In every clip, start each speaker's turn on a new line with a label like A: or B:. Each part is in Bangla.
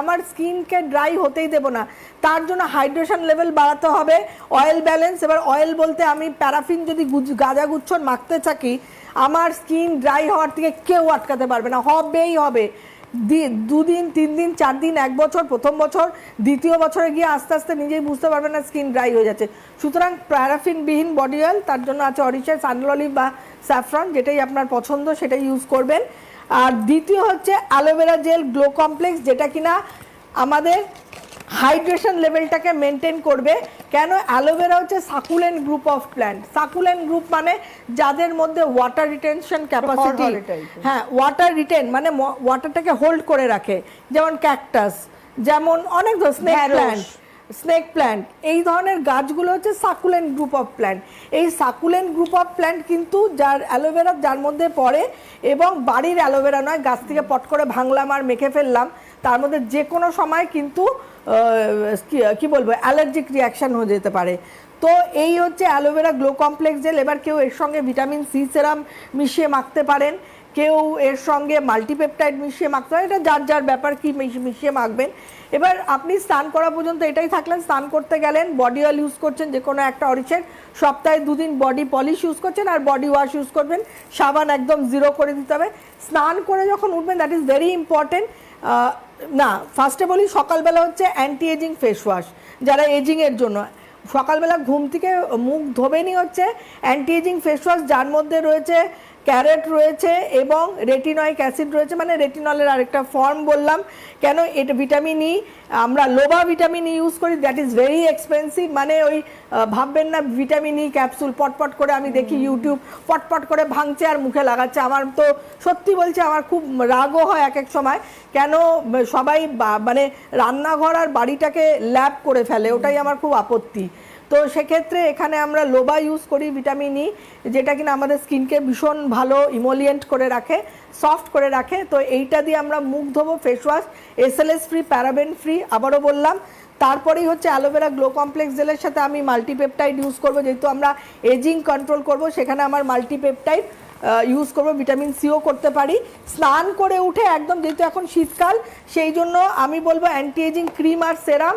A: আমার স্কিনকে ড্রাই হতেই দেব না, তার জন্য হাইড্রেশন লেভেল বাড়াতে হবে, অয়েল ব্যালেন্স। এবার অয়েল বলতে আমি প্যারাফিন যদি গাঁজা গুচ্ছন মাখতে থাকি, আমার স্কিন ড্রাই হওয়ার থেকে কেউ আটকাতে পারবে না, হবেই হবে। 2 দিন 3 দিন 4 দিন 1 বছর, প্রথম বছর, দ্বিতীয় বছরে গিয়ে আস্তে আস্তে নিজেই বুঝতে পারবে না স্কিন ড্রাই হয়ে যাচ্ছে। সুতরাং প্যারাফিনবিহীন বডি অয়েল, তার জন্য আছে অরিশের সানঅলিভ বা স্যাফরন, যেটাই আপনার পছন্দ সেটাই ইউজ করবেন। আর দ্বিতীয় হচ্ছে অ্যালোভেরা জেল গ্লো কমপ্লেক্স, যেটা কিনা আমাদের হাইড্রেশন লেভেলটাকে মেনটেন করবে। কেন? অ্যালোভেরা হচ্ছে succulent group of plant. Succulent group মানে যাদের মধ্যে ওয়াটার রিটেনশন ক্যাপাসিটি, হ্যাঁ ওয়াটার রিটেন মানে ওয়াটারটাকে হোল্ড করে রাখে, যেমন ক্যাকটাস, যেমন অনেক স্নেক প্ল্যান্ট, এই ধরনের গাছগুলো হচ্ছে সাকুলেন্ট গ্রুপ অফ প্ল্যান্ট। এই সাকুলেন্ট গ্রুপ অফ প্ল্যান্ট কিন্তু যার অ্যালোভেরা যার মধ্যে পড়ে, এবং বাড়ির অ্যালোভেরা নয়, গাছ থেকে পট করে ভাঙলাম আর মেখে ফেললাম, তার মধ্যে যে কোনো সময় কিন্তু কি বলবো অ্যালার্জিক রিয়াকশান হয়ে যেতে পারে। তো এই হচ্ছে অ্যালোভেরা গ্লো কমপ্লেক্স জেল। এবার কেউ এর সঙ্গে ভিটামিন সি সেরাম মিশিয়ে মাখতে পারেন, কেউ এর সঙ্গে মাল্টিপেপটাইড মিশিয়ে মাখতে পারেন, এটা যার যার ব্যাপার কি মিশিয়ে মাখবেন। এবার আপনি স্নান করা পর্যন্ত এটাই থাকলেন, স্নান করতে গেলেন বডি অয়েল ইউজ করছেন যে কোনো একটা অরিশের, সপ্তাহে 2 দিন বডি পলিশ ইউজ করছেন আর বডি ওয়াশ ইউজ করবেন, সাবান একদম 0 করে দিতে হবে। স্নান করে যখন উঠবেন, দ্যাট ইজ ভেরি ইম্পর্টেন্ট। না, ফার্স্টে বলি সকালবেলা হচ্ছে অ্যান্টি এজিং ফেস ওয়াশ, যারা এজিংয়ের জন্য সকালবেলা ঘুম থেকে মুখ ধোবেনই হচ্ছে অ্যান্টি এজিং ফেস ওয়াশ, যার মধ্যে রয়েছে ক্যারেট রয়েছে এবং রেটিনয়েক অ্যাসিড রয়েছে, মানে রেটিনলের আরেকটা ফর্ম বললাম। কেন? এটা ভিটামিন ই, আমরা লোবা ভিটামিন ই ইউজ করি, দ্যাট ইজ ভেরি এক্সপেন্সিভ। মানে ওই ভাববেন না ভিটামিন ই ক্যাপসুল পটপট করে আমি দেখি ইউটিউব পটপট করে ভাঙছে আর মুখে লাগাচ্ছে। আমার তো সত্যি বলছি আমার খুব রাগও হয় এক এক সময়, কেন সবাই মানে রান্নাঘর আর বাড়িটাকে ল্যাব করে ফেলে, ওটাই আমার খুব আপত্তি। তো সেক্ষেত্রে এখানে আমরা লোবা ইউজ করি ভিটামিন ই, যেটা কিনা আমাদের স্কিনকে ভীষণ ভালো ইমোলিয়েন্ট করে রাখে, সফট করে রাখে। তো এইটা দিয়ে আমরা মুখ ধোবো, face wash SLS free, paraben free, আবারও বললাম। তারপরেই হচ্ছে অ্যালোভেরা গ্লো কমপ্লেক্স জেলের সাথে আমি মাল্টিপেপটাইড ইউজ করব, যেহেতু আমরা এজিং কন্ট্রোল করব, সেখানে আমার মাল্টিপেপটাইড ইউজ করবো, ভিটামিন সিও করতে পারি। স্নান করে উঠে একদম, যেহেতু এখন শীতকাল, সেই জন্য আমি বলবো অ্যান্টি এজিং ক্রিম আর সেরাম।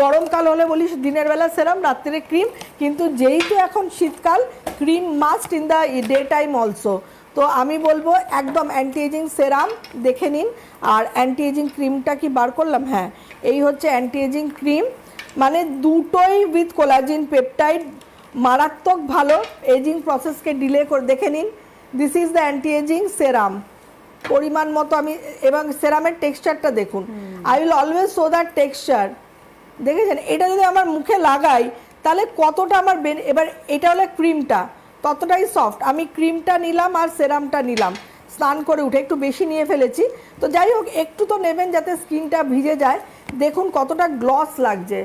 A: গরমকাল হলে বলি দিনের বেলা সেরাম, রাত্রে ক্রিম, কিন্তু যেহেতু এখন শীতকাল, cream must in the day time also. তো আমি বলবো একদম অ্যান্টি এজিং সেরাম দেখে নিন। আর অ্যান্টি এজিং ক্রিমটা কি বার করলাম, হ্যাঁ এই হচ্ছে অ্যান্টি এজিং ক্রিম, মানে দুটোই উইথ কোলাজিন পেপটাইড, মারাত্মক ভালো, এজিং প্রসেসকে ডিলে করে। দেখে নিন, this is the anti ageing serum, পরিমাণ মতো আমি, এবং সেরামের টেক্সচারটা দেখুন, I will always show that texture. দেখেছেন? এটা যদি আমার মুখে লাগাই তাহলে কতটা আমার এবার এটা হলো ক্রিমটা, ততটাই সফট। আমি ক্রিমটা নিলাম আর সেরামটা নিলাম, স্নান করে উঠে একটু বেশি নিয়ে ফেলেছি, তো যাই হোক একটু তো নেবেন যাতে স্কিনটা ভিজে যায়। দেখুন কতটা গ্লস লাগছে,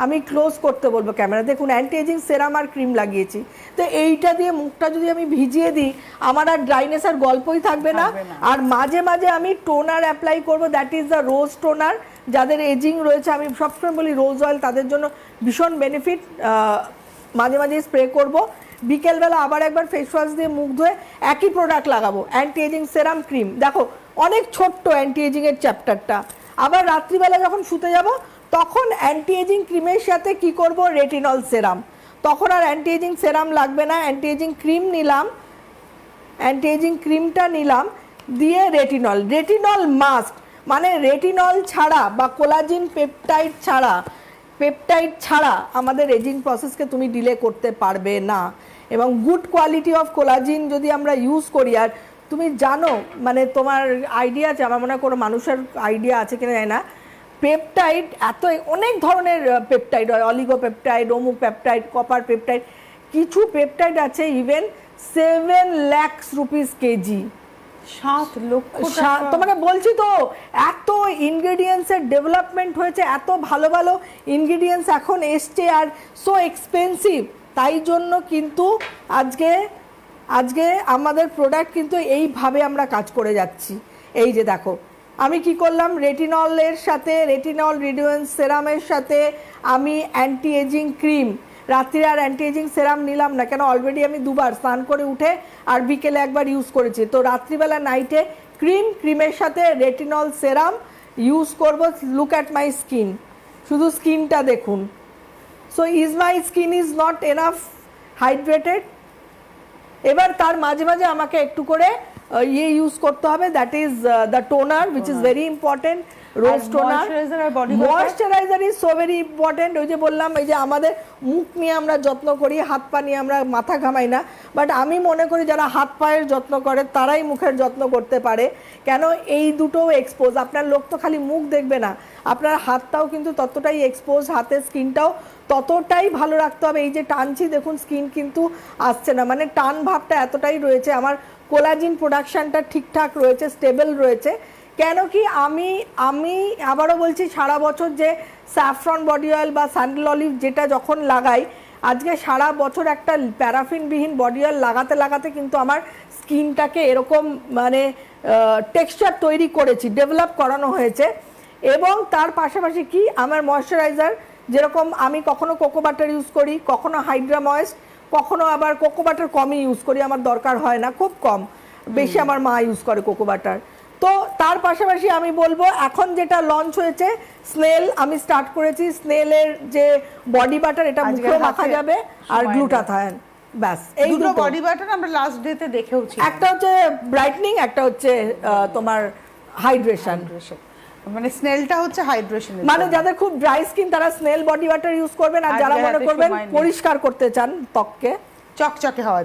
A: আমি ক্লোজ করতে বলবো ক্যামেরা, দেখুন অ্যান্টি এজিং সেরাম আর ক্রিম লাগিয়েছি। তো এইটা দিয়ে মুখটা যদি আমি ভিজিয়ে দিই, আমার আর ড্রাইনেস আর গল্পই থাকবে না। আর মাঝে মাঝে আমি টোনার অ্যাপ্লাই করবো, that is the rose toner. যাদের এজিং রয়েছে, আমি সবসময় বলি রোজ অয়েল তাদের জন্য ভীষণ বেনিফিট, মাঝে মাঝে স্প্রে করব। বিকেলবেলা আবার একবার ফেস ওয়াশ দিয়ে মুখ ধুয়ে একই প্রোডাক্ট লাগাবো, অ্যান্টি এজিং সেরাম ক্রিম। দেখো অনেক ছোট্ট অ্যান্টি এজিংয়ের চ্যাপ্টারটা। আবার রাত্রিবেলা যখন শুতে যাব, তখন অ্যান্টি এজিং ক্রিমের সাথে কি করব, রেটিনল সেরাম। তখন আর অ্যান্টি এজিং সেরাম লাগবে না, অ্যান্টি এজিং ক্রিম নিলাম, অ্যান্টি এজিং ক্রিমটা নিলাম, দিয়ে রেটিনল। রেটিনল মাস্ট, মানে রেটিনল ছাড়া বা কোলাজিন পেপটাইড ছাড়া আমাদের এজিং প্রসেসকে তুমি ডিলে করতে পারবে না। এবং গুড কোয়ালিটি অফ কোলাজিন যদি আমরা ইউজ করি, আর তুমি জানো, মানে তোমার আইডিয়া আছে, আমার মনে হয় কোনো মানুষের আইডিয়া আছে কিনা জানি না, পেপটাইড এত অনেক ধরনের পেপটাইড হয়, অলিগোপেপটাইড, অমুক পেপটাইড, কপার পেপটাইড, কিছু পেপটাইড আছে ইভেন 7 লাখ রুপিস কেজি।
B: 7 লক্ষ টাকা।
A: তোমাকে বলছি তো, এত ইনগ্রেডিয়েন্টসের ডেভেলপমেন্ট হয়েছে, এত ভালো ভালো ইনগ্রেডিয়েন্টস এখন এসছে, আর সো এক্সপেন্সিভ। তাই জন্য কিন্তু আজকে আমাদের প্রোডাক্ট কিন্তু এইভাবে আমরা কাজ করে যাচ্ছি। এই যে দেখো আমি কি করলাম, রেটিনলের সাথে, রেটিনল রিডিউয়েন্স সেরামের সাথে আমি অ্যান্টি এজিং ক্রিম, রাত্রিরে আর অ্যান্টি এজিং সেরাম নিলাম না, কেন অলরেডি আমি 2 বার স্নান করে উঠে আর বিকেলে একবার ইউজ করেছি। তো রাত্রিবেলা নাইটে ক্রিমের সাথে রেটিনল সেরাম, ইউজ করব, লুক অ্যাট মাই স্কিন, শুধু স্কিনটা দেখুন। So is my skin is not enough hydrated? এবার তার মাঝে মাঝে আমাকে একটু করে ইয়ে ইউজ করতে হবে, that is the toner which is very important, rose toner.
B: moisturizer আর body butter?
A: Moisturizer is so very important. ওই যে বললাম, এই যে আমাদের মুখ নিয়ে আমরা যত্ন করি, হাত পা নিয়ে আমরা মাথা ঘামাই না, বাট আমি মনে করি যারা হাত পায়ের যত্ন করে তারাই মুখের যত্ন করতে পারে। কেন, এই দুটো এক্সপোজ, আপনার লোক তো খালি মুখ দেখবে না, আপনার হাতটাও কিন্তু ততটাই এক্সপোজ, হাতের স্কিনটাও ততটাই ভালো রাখতে হবে। এই যে টানছি দেখুন, স্কিন কিন্তু আসছে না, মানে টান ভাবটা এতটাই রয়েছে। আমার কোলাজিন প্রোডাকশনটা ঠিকঠাক রয়েছে, স্টেবল রয়েছে। কেন কি আমি আবারও বলছি, সারা বছর যে স্যাফরন বডি অয়েল বা স্যান্ডেল অলিভ যেটা যখন লাগাই, আজকে সারা বছর একটা প্যারাফিনবিহীন বডি অয়েল লাগাতে লাগাতে কিন্তু আমার স্কিনটাকে এরকম মানে টেক্সচার তৈরি করেছি, ডেভেলপ করানো হয়েছে। এবং তার পাশাপাশি কি, আমার ময়শ্চারাইজার যেরকম আমি কখনো কোকো বাটার ইউজ করি, কখনো হাইড্রা ময়েস্ট, কখনো আবার কোকো বাটার কমই ইউজ করি, আমার দরকার হয় না, খুব কম, বেশি আমার মা ইউজ করে কোকো বাটার। তো তার পাশাপাশি আমি বলবো, এখন যেটা লঞ্চ হয়েছে স্নেল, আমি স্টার্ট করেছি স্নেলের যে বডি বাটার, এটা
B: আজকে
A: মুখেও মাখা
B: হাতে
A: যাবে, আর
B: সময়
A: গ্লুটাথায়ন, ব্যাস এই
B: দুটো
A: দুটো।
B: বডি বাটার আমরা লাস্ট ডেতে দেখেওছি।
A: একটা হচ্ছে ব্রাইটনিং, একটা হচ্ছে তোমার হাইড্রেশন।
B: মানে স্নেলটা হচ্ছে হাইড্রেশন,
A: মানে যাদের খুব ড্রাই স্কিন তারা স্নেল বডি ওয়াটার ইউজ করবেন, আর
B: আজকে
A: যারা মনে
B: হাতে
A: করবেন
B: সময় নেই।
A: পরিষ্কার করতে চান ত্বককে,
B: চকচকে হওয়া